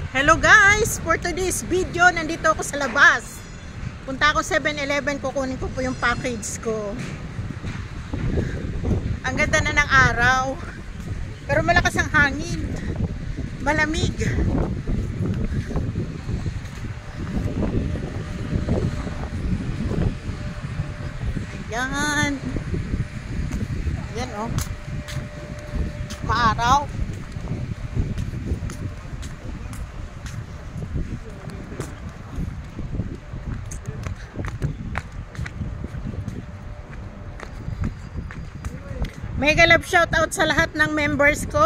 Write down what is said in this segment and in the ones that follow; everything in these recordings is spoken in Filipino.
Hello guys! For today's video, nandito ako sa labas. Punta ako 7-Eleven, kukunin ko po yung package ko. Ang ganda na ng araw. Pero malakas ang hangin. Malamig. Ayan. Ayan oh. Maaraw. Mega love shout out sa lahat ng members ko.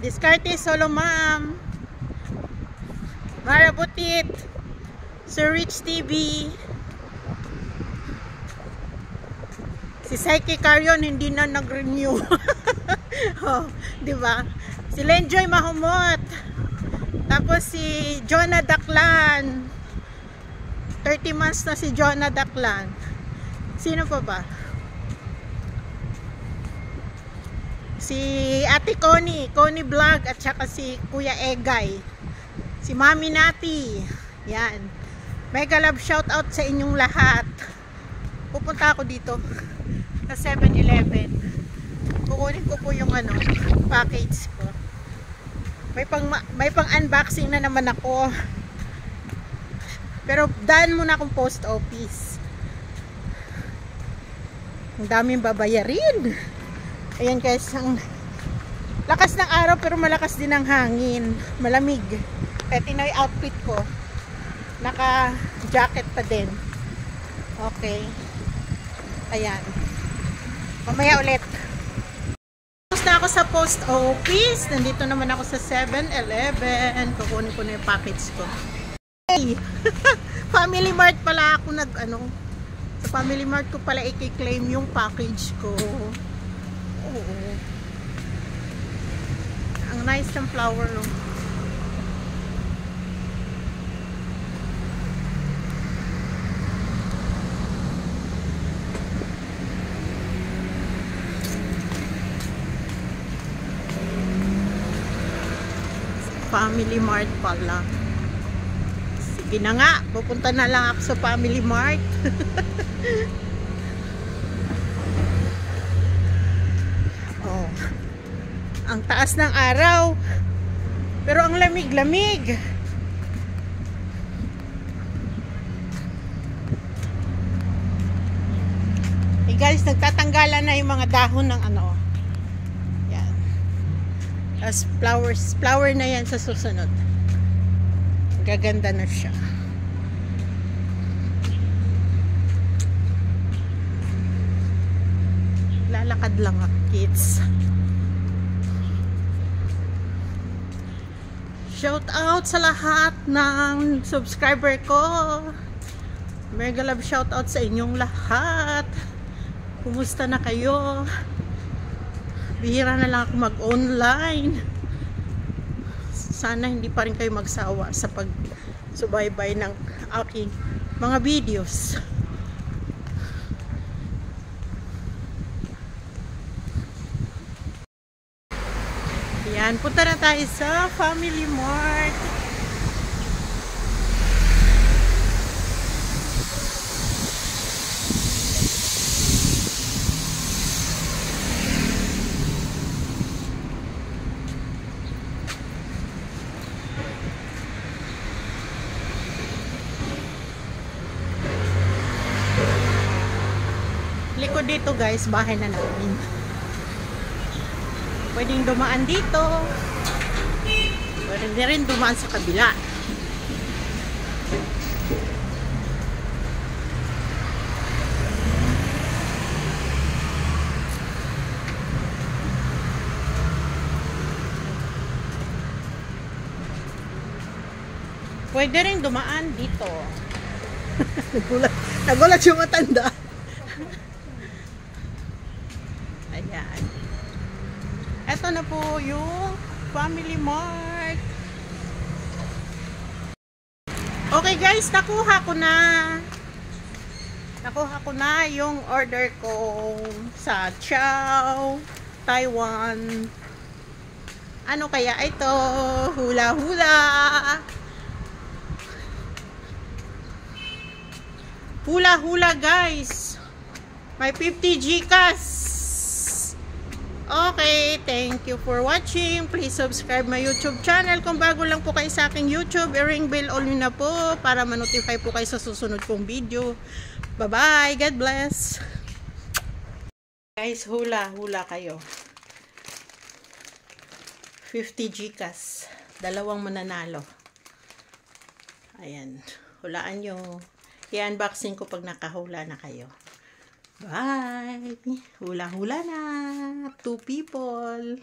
Discarte Solo Ma'am, Mara Butit, Sir Rich TV, si Psyche Carion hindi na nag-renew. Oh, di ba? Si Lenjoy Mahumot. Tapos si Jonah Daklan. 30 months na si Jonah Daklan. Sino pa ba? Si Ate Connie Vlog at saka si Kuya Egay, si Mami Nati. Yan. Mega love shout out sa inyong lahat. Pupunta ako dito sa 7-Eleven. Kukunin ko po yung package ko. May pang unboxing na naman ako. Pero daan muna akong post office. Ang daming babayarin. Ayan guys, ang lakas ng araw pero malakas din ang hangin. Malamig. Kaya tinoy outfit ko. Naka jacket pa din. Okay. Ayan. Mamaya ulit. Tapos na ako sa post office. Nandito naman ako sa 7-Eleven. Kukunin ko na yung package ko. Hey! Family Mart pala ako sa Family Mart ko pala i-claim yung package ko. Oo. Ang nice ng flower, no? Family Mart pala. Sige na nga, pupunta na lang ako sa Family Mart. Oh. Ang taas ng araw. Pero ang lamig-lamig. Eh guys, nagtatanggalan na yung mga dahon ng yan. As flower na yan sa susunod. Gaganda na siya. Lalakad lang ako, kids. Shout out sa lahat ng subscriber ko. Mega love shout out sa inyong lahat. Kumusta na kayo? Bihira na lang ako mag-online. Sana hindi pa rin kayo magsawa sa pagsubaybay ng aking mga videos. Yan, punta na tayo sa Family Mart. Likod dito guys, bahay na namin. Pwedeng dumaan dito. Pwede rin dumaan sa kabila. Pwede rin dumaan dito. Nagulat yung matanda. Ayan. Ito na po yung Family Mart. Okay guys, nakuha ko na yung order ko sa Chow Taiwan Ano kaya ito? Hula-hula! Hula-hula guys! May 50 GCash! Okay, thank you for watching. Please subscribe my YouTube channel. Kung bago lang po kayo sa aking YouTube, i-ring bell all nyo na po para ma-notify po kayo sa susunod kong video. Bye-bye! God bless! Guys, hula-hula kayo. 50 GCash. Dalawang mananalo. Ayan. Hulaan nyo. I-unboxing ko pag nakahula na kayo. Bye! Hula-hula na! 2 people!